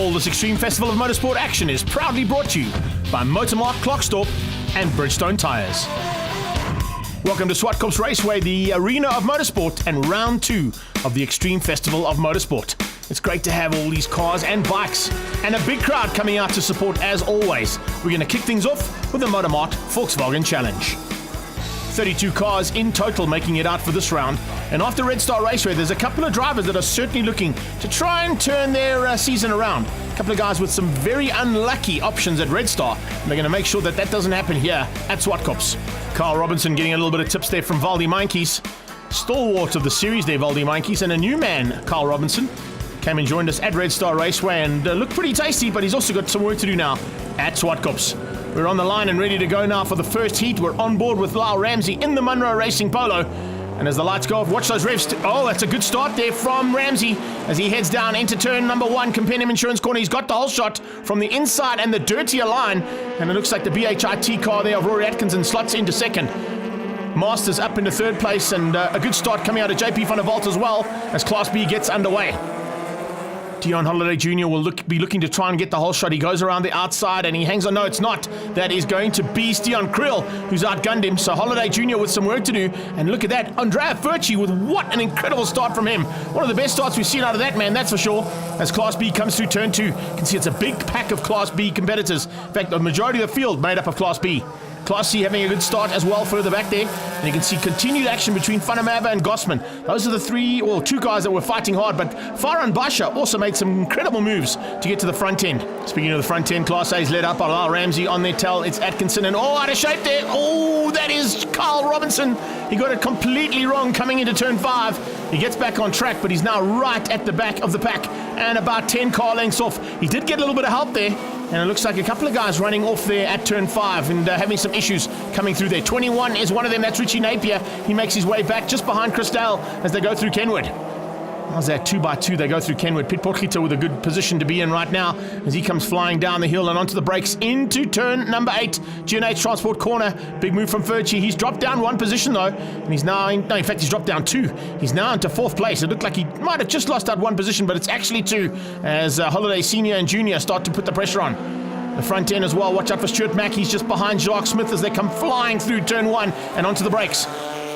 All this extreme festival of motorsport action is proudly brought to you by Mart, Clockstorp and Bridgestone Tyres. Welcome to Zwartkops Raceway, the arena of motorsport, and round 2 of the extreme festival of motorsport. It's great to have all these cars and bikes and a big crowd coming out to support as always. We're going to kick things off with the Mart Volkswagen Challenge. 32 cars in total making it out for this round, and after Red Star Raceway there's a couple of drivers that are certainly looking to try and turn their season around. A couple of guys with some very unlucky options at Red Star, and they're going to make sure that that doesn't happen here at Zwartkops. Carl Robinson getting a little bit of tips there from Valdi Mankies, stalwart of the series there, Valdi Mankies, and a new man, Carl Robinson, came and joined us at Red Star Raceway and looked pretty tasty, but he's also got some work to do now at Zwartkops. We're on the line and ready to go now for the first heat. We're on board with Lyle RAMSAY in the MONROE Racing Polo. And as the lights go off, watch those revs. Oh, that's a good start there from RAMSAY as he heads down into turn number 1, Compendium Insurance Corner. He's got the whole shot from the inside and the dirtier line. And it looks like the BHIT car there of Rory ATKINSON slots into second. Masters up into third place, and a good start coming out of JP van der Walt as well as Class B gets underway. Dion Holiday Jr. will be looking to try and get the whole shot. He goes around the outside and he hangs on. No, it's not. That is going to be Stian Krill, who's outgunned him. So Holiday Jr. with some work to do. And look at that. Andrea Furci with what an incredible start from him. One of the best starts we've seen out of that man, that's for sure. As Class B comes through turn 2, you can see it's a big pack of Class B competitors. In fact, the majority of the field made up of Class B. Class C having a good start as well further back there. And you can see continued action between Funamava and Gossman. Those are the two guys that were fighting hard, but Farhan Basha also made some incredible moves to get to the front end. Speaking of the front end, Class A is led up by Lyle RAMSAY on their tail. It's Atkinson, and out of shape there. Oh, that is Carl Robinson. He got it completely wrong coming into turn 5. He gets back on track, but he's now right at the back of the pack and about 10 car lengths off. He did get a little bit of help there, and it looks like a couple of guys running off there at turn 5 and having some issues coming through there. 21 is one of them. That's Richie Napier. He makes his way back just behind Chris Dale as they go through Kenwood. How's that? 2x2 they go through Kenwood. Pit Potlito with a good position to be in right now as he comes flying down the hill and onto the brakes into turn number 8. G&H Transport Corner. Big move from Furci. He's dropped down 1 position though, and he's now in fact he's dropped down 2. He's now into 4th place. It looked like he might have just lost out 1 position, but it's actually 2 as Holiday Senior and Junior start to put the pressure on. The front end as well. Watch out for Stuart MACK. He's just behind Jacques Smith as they come flying through turn 1 and onto the brakes.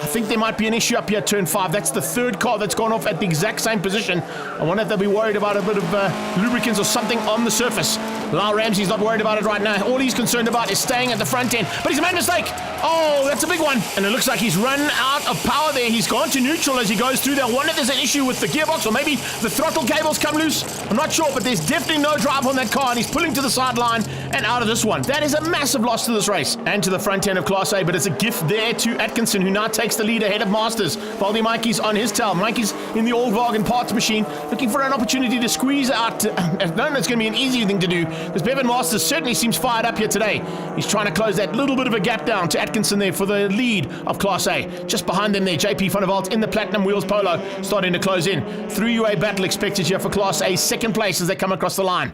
I think there might be an issue up here at turn 5. That's the 3rd car that's gone off at the exact same position. I wonder if they'll be worried about a bit of lubricants or something on the surface. Lyle RAMSAY's not worried about it right now. All he's concerned about is staying at the front end. But he's made a mistake. Oh, that's a big one. And it looks like he's run out of power there. He's gone to neutral as he goes through there. I wonder if there's an issue with the gearbox or maybe the throttle cables come loose. I'm not sure, but there's definitely no drive on that car, and he's pulling to the sideline and out of this one. That is a massive loss to this race and to the front end of Class A, but it's a gift there to Atkinson, who now takes the lead ahead of Masters. Valdi Mankies on his tail. Mankies in the old Wagen parts machine, looking for an opportunity to squeeze out. I don't know it's going to be an easy thing to do, because Bevin Masters certainly seems fired up here today. He's trying to close that little bit of a gap down to Atkinson there for the lead of Class A. Just behind them there, JP van der Walt in the Platinum Wheels Polo starting to close in. 3-way battle expected here for Class A, 2nd place as they come across the line.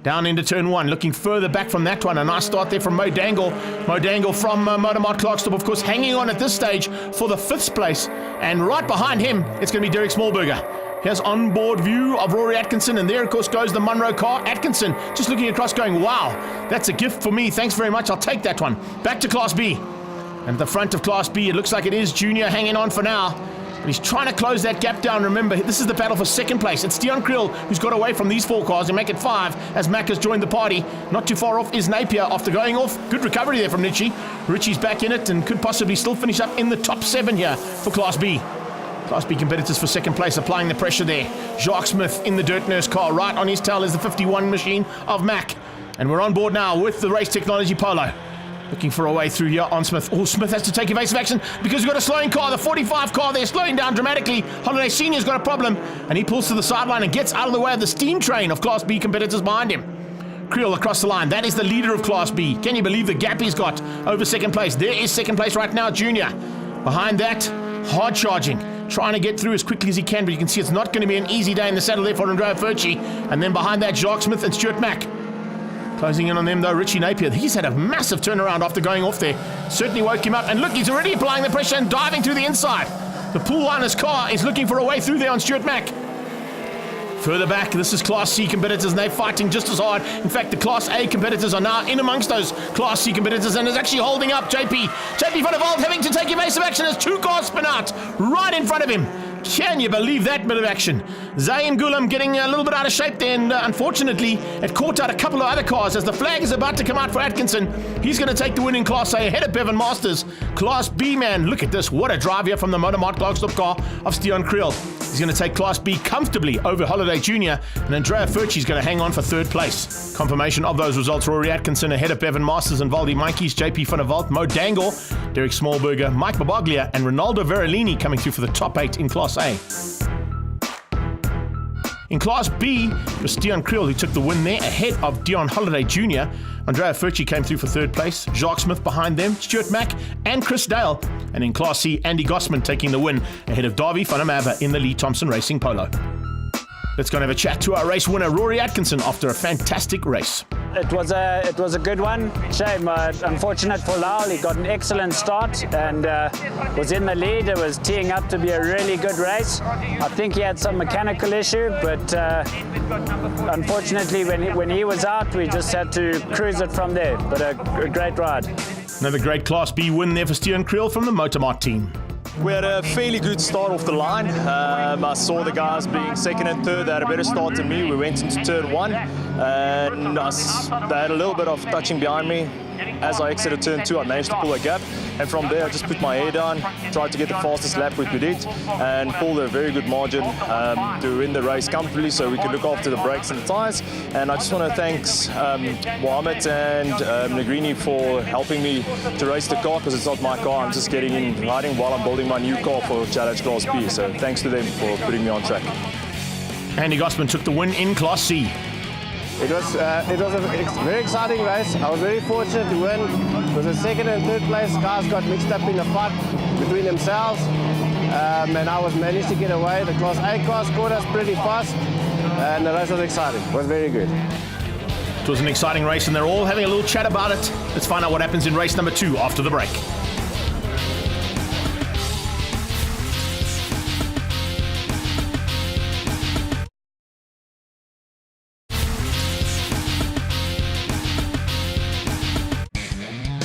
Down into turn 1, looking further back from that one. A nice start there from Mo Dangle. Mo Dangle from Mart Clockstorp, of course, hanging on at this stage for the 5th place. And right behind him, it's going to be Derek Smallberger. Here's onboard view of Rory Atkinson, and there, of course, goes the MONROE car. Atkinson just looking across going, wow, that's a gift for me. Thanks very much. I'll take that one. Back to Class B. And at the front of Class B, it looks like it is Junior hanging on for now. But he's trying to close that gap down. Remember, this is the battle for 2nd place. It's Stian Krill who's got away from these 4 cars and make it 5 as Mack has joined the party. Not too far off is Napier after going off. Good recovery there from Richie. Richie's back in it and could possibly still finish up in the top 7 here for Class B. Class B competitors for 2nd place applying the pressure there. Jacques Smith in the Dirt Nurse car. Right on his tail is the 51 machine of Mack. And we're on board now with the Race Technology Polo. Looking for a way through here on Smith. Oh, Smith has to take evasive action because we've got a slowing car. The 45 car there slowing down dramatically. Holiday Senior's got a problem, and he pulls to the sideline and gets out of the way of the steam train of Class B competitors behind him. Creel across the line. That is the leader of Class B. Can you believe the gap he's got over 2nd place? There is 2nd place right now, Junior. Behind that, hard charging. Trying to get through as quickly as he can, but you can see it's not going to be an easy day in the saddle there for Andrea Furci. And then behind that, Jacques Smith and Stuart MACK. Closing in on them though, Richie Napier. He's had a massive turnaround after going off there. Certainly woke him up. And look, he's already applying the pressure and diving through the inside. The pool liner's car is looking for a way through there on Stuart MACK. Further back, this is Class C competitors, and they're fighting just as hard. In fact, the Class A competitors are now in amongst those Class C competitors, and is actually holding up JP van der Walt having to take evasive action as 2 cars spin out right in front of him. Can you believe that bit of action? Zaim Gulam getting a little bit out of shape there, and unfortunately it caught out a couple of other cars as the flag is about to come out for Atkinson. He's going to take the win in Class A ahead of Bevin Masters. Class B, man, look at this. What a drive here from the Mart Clarkstop car of Stuart Creel. He's going to take Class B comfortably over Holiday Jr. and Andrea Furchi's going to hang on for 3rd place. Confirmation of those results: Rory Atkinson ahead of Bevin Masters and Valdi Monkeys, JP van der Walt, Mo Dangle, Derek Smallberger, Mike Babaglia and Ronaldo Verolini coming through for the top 8 in Class A. In Class B, it was Dion Creel who took the win there ahead of Dion Holiday Jr. Andrea Furchi came through for 3rd place, Jacques Smith behind them, Stuart Mack and Chris Dale. And in Class C, Andy Gossman taking the win ahead of Davy van der Merwe in the Lee Thompson Racing Polo. Let's go and have a chat to our race winner, Rory Atkinson, after a fantastic race. It was a good one. Shame, unfortunate for Lyle. He got an excellent start and was in the lead. It was teeing up to be a really good race. I think he had some mechanical issue, but unfortunately when he was out, we just had to cruise it from there. But a great ride. Another great Class B win there for Stuart Creel from the Motormart team. We had a fairly good start off the line. I saw the guys being 2nd and 3rd. They had a better start than me. We went into turn 1 and they had a little bit of touching behind me. As I exited turn 2, I managed to pull a gap, and from there I just put my hair down, tried to get the fastest lap we could hit and pulled a very good margin to win the race comfortably so we could look after the brakes and the tyres. And I just want to thank Mohammed and Negrini for helping me to race the car, because it's not my car. I'm just getting in riding while I'm building my new car for Challenge Class B, so thanks to them for putting me on track. Andy Gossman took the win in Class C. It was a very exciting race. I was very fortunate to win. It was a 2nd and 3rd place. Cars got mixed up in a fight between themselves, and I managed to get away. The Class A car scored us pretty fast, and the race was exciting. It was very good. It was an exciting race, and they're all having a little chat about it. Let's find out what happens in race number 2 after the break.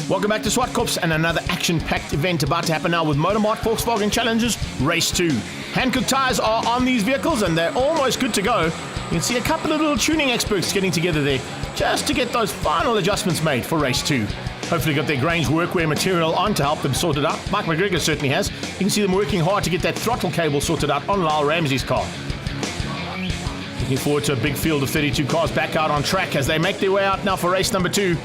Welcome back to Zwartkops and another action-packed event about to happen now with Motormart Volkswagen Challenges Race 2. Hand-cooked tyres are on these vehicles and they're almost good to go. You can see a couple of little tuning experts getting together there just to get those final adjustments made for Race 2. Hopefully got their Grange workwear material on to help them sort it out. Mike McGregor certainly has. You can see them working hard to get that throttle cable sorted out on Lyle RAMSAY's car. Looking forward to a big field of 32 cars back out on track as they make their way out now for race number 2.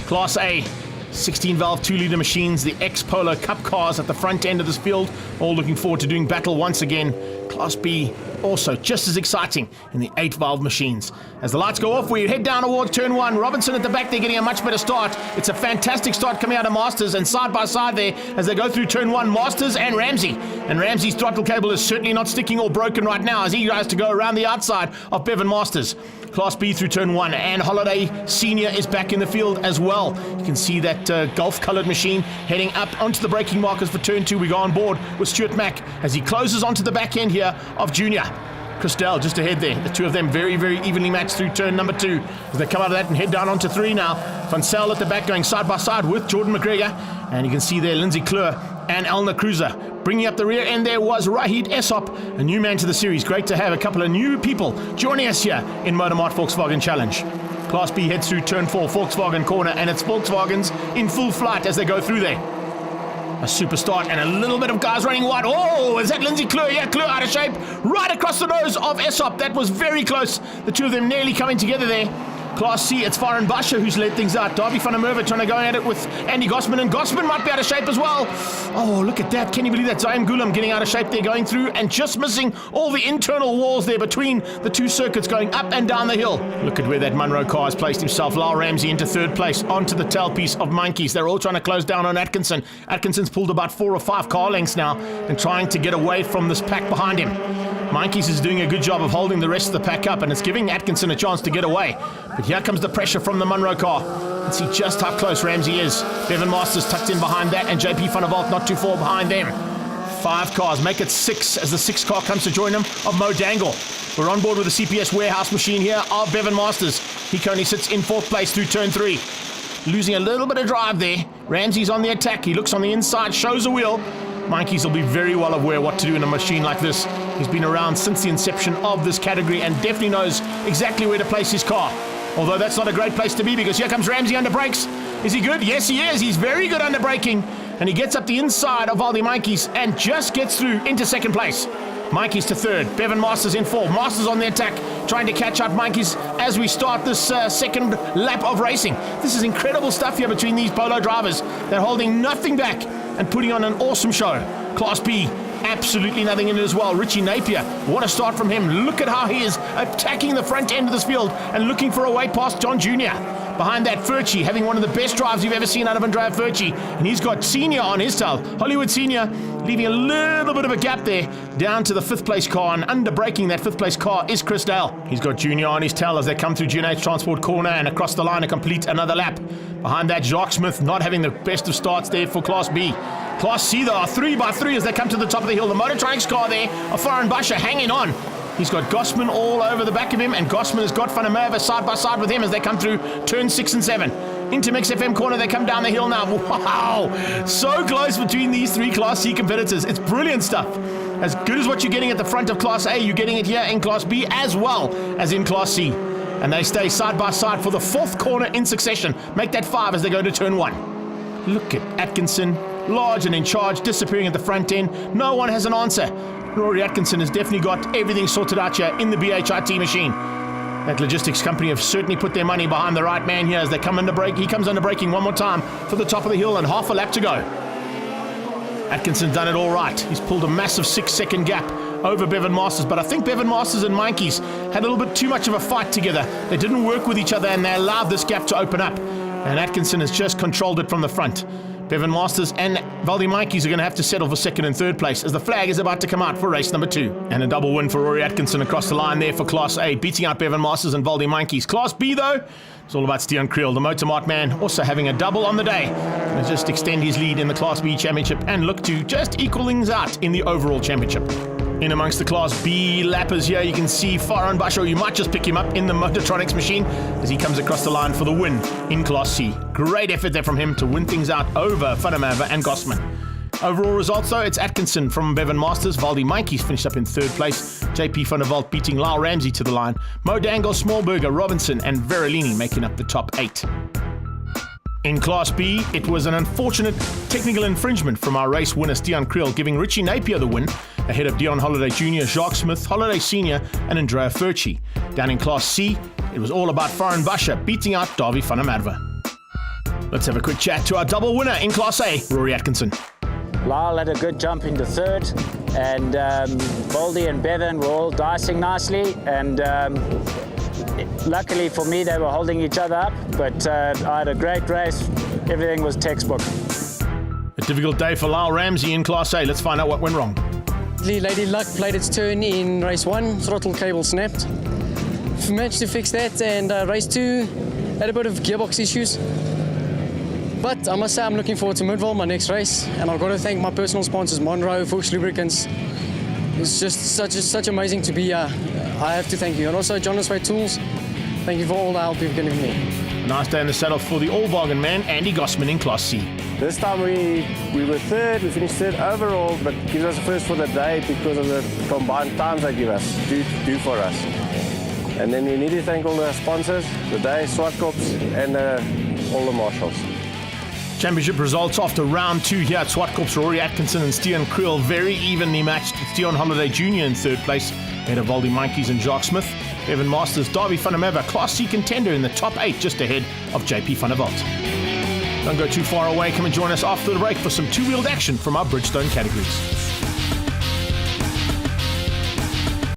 Class A. 16-valve 2-litre machines, the ex-Polo Cup cars at the front end of this field, all looking forward to doing battle once again. Class B, also just as exciting in the 8-valve machines. As the lights go off, we head down towards turn 1. Robinson at the back, they're getting a much better start. It's a fantastic start coming out of Masters, and side by side there, as they go through turn 1, Masters and RAMSAY. And RAMSAY's throttle cable is certainly not sticking or broken right now, as he tries to go around the outside of Bevin Masters. Class B through turn 1, and Holiday Senior is back in the field as well. You can see that Gulf-coloured machine heading up onto the braking markers for turn 2. We go on board with Stuart Mack as he closes onto the back end here of Junior. Chris Dale just ahead there. The two of them very, very evenly matched through turn number 2. As they come out of that and head down onto 3 now. Van Zyl at the back going side by side with Jordan McGregor. And you can see there Lindsay Kleur and Elna Cruiser. Bringing up the rear end there was Rahid Essop, a new man to the series. Great to have a couple of new people joining us here in Motormart Volkswagen Challenge. Class B heads through turn 4, Volkswagen corner, and it's Volkswagens in full flight as they go through there. A super start and a little bit of guys running wide. Oh, is that Lindsay Kleur? Yeah, Kleur out of shape. Right across the nose of Essop. That was very close. The two of them nearly coming together there. Class C, it's Faran Basha who's led things out. Davy van der Merwe trying to go at it with Andy Gossman, and Gossman might be out of shape as well. Oh, look at that. Can you believe that? Zaim Gulam getting out of shape there, going through and just missing all the internal walls there between the two circuits going up and down the hill. Look at where that MONROE car has placed himself. Lyle RAMSAY into 3rd place onto the tailpiece of Monkeys. They're all trying to close down on Atkinson. Atkinson's pulled about 4 or 5 car lengths now and trying to get away from this pack behind him. Monkeys is doing a good job of holding the rest of the pack up, and it's giving Atkinson a chance to get away. But here comes the pressure from the MONROE car. Let's see just how close RAMSAY is. Bevin Masters tucked in behind that, and JP van der Walt not too far behind them. 5 cars, make it 6 as the 6th car comes to join him of Mo Dangle. We're on board with the CPS warehouse machine here of Bevin Masters. He currently sits in 4th place through turn 3. Losing a little bit of drive there. Ramsay's on the attack. He looks on the inside, shows a wheel. Monkeys will be very well aware what to do in a machine like this. He's been around since the inception of this category and definitely knows exactly where to place his car. Although that's not a great place to be because here comes Ramsay under brakes. Is he good? Yes, he is. He's very good under braking. And he gets up the inside of Valdi Monkeys and just gets through into 2nd place. Monkeys to 3rd. Bevin Masters in 4th. Masters on the attack, trying to catch up Monkeys as we start this second lap of racing. This is incredible stuff here between these polo drivers. They're holding nothing back and putting on an awesome show. Class B, absolutely nothing in it as well. Richie Napier, what a start from him. Look at how he is attacking the front end of this field and looking for a way past John Jr. Behind that, Furchie, having one of the best drives you've ever seen out of Andrea Furchie. And he's got Senior on his tail. Hollywood Senior leaving a little bit of a gap there down to the 5th place car. And under braking that 5th place car is Chris Dale. He's got Junior on his tail as they come through G&H Transport corner and across the line to complete another lap. Behind that, Jacques Smith not having the best of starts there for Class B. Class C, though, are 3x3 as they come to the top of the hill. The Motortronics car there, a foreign Basher hanging on. He's got Gossman all over the back of him, and Gossman has got Van der Merwe side by side with him as they come through turn 6 and 7. Into Mix FM corner, they come down the hill now. Wow! So close between these 3 Class C competitors. It's brilliant stuff. As good as what you're getting at the front of Class A, you're getting it here in Class B as well as in Class C. And they stay side by side for the 4th corner in succession. Make that 5 as they go to turn 1. Look at Atkinson, large and in charge, disappearing at the front end. No one has an answer. Rory Atkinson has definitely got everything sorted out here in the BHIT machine. That logistics company have certainly put their money behind the right man here as they come under brake. He comes under braking one more time for the top of the hill and half a lap to go. Atkinson's done it all right. He's pulled a massive 6-second gap over Bevin Masters, but I think Bevin Masters and Monkeys had a little bit too much of a fight together. They didn't work with each other and they allowed this gap to open up. And Atkinson has just controlled it from the front. Bevin Masters and Valdi Monkeys are going to have to settle for 2nd and 3rd place as the flag is about to come out for race number 2. And a double win for Rory Atkinson across the line there for Class A, beating out Bevin Masters and Valdi Monkeys. Class B, though, it's all about Stian Creel, the Motor Mart man, also having a double on the day. And just extend his lead in the Class B championship and look to just equal things out in the overall championship. In amongst the Class B lappers here, you can see Farhan Basho. You might just pick him up in the Motortronics machine as he comes across the line for the win in Class C. Great effort there from him to win things out over Van der Merwe and Gossman. Overall results, though, it's Atkinson from Bevin Masters. Valdi Monkeys finished up in 3rd place. JP van der Walt beating Lyle Ramsay to the line. Mo Dangle, Smallberger, Robinson and Verolini making up the top 8. In Class B, it was an unfortunate technical infringement from our race winner Stian Creel, giving Richie Napier the win ahead of Dion Holiday Jr., Jacques Smith, Holiday Sr. and Andrea Furchie. Down in Class C, it was all about Farhan Basher beating out Davy van der Merwe. Let's have a quick chat to our double winner in Class A, Rory Atkinson. Lyle had a good jump into 3rd, and Baldy and Bevin were all dicing nicely, and luckily for me they were holding each other up, but I had a great race. Everything was textbook. A difficult day for Lyle Ramsay in Class A. Let's find out what went wrong. Lady Luck played its turn in race 1, throttle cable snapped. Managed to fix that, and race 2 had a bit of gearbox issues. But I must say I'm looking forward to Midville, my next race, and I've got to thank my personal sponsors, MONROE, Fuchs Lubricants. It's just such amazing to be here. I have to thank you. And also Jonas Way Tools, thank you for all the help you've given me. A nice day in the saddle for the all-bargain man, Andy Gossman in Class C. This time we were 3rd, we finished 3rd overall, but gives us first for the day because of the combined times they give us, do for us. And then we need to thank all the sponsors, the day, Zwartkops, and all the marshals. Championship results after round 2 here at Zwartkops. Rory Atkinson and Stian Creel very evenly matched. Dion Holiday Jr. in 3rd place, ahead of Valdi Monkeys and Jacques Smith. Bevin Masters, Davy van der Merwe, Class C contender in the top 8, just ahead of JP van der Walt. Don't go too far away. Come and join us after the break for some two-wheeled action from our Bridgestone categories.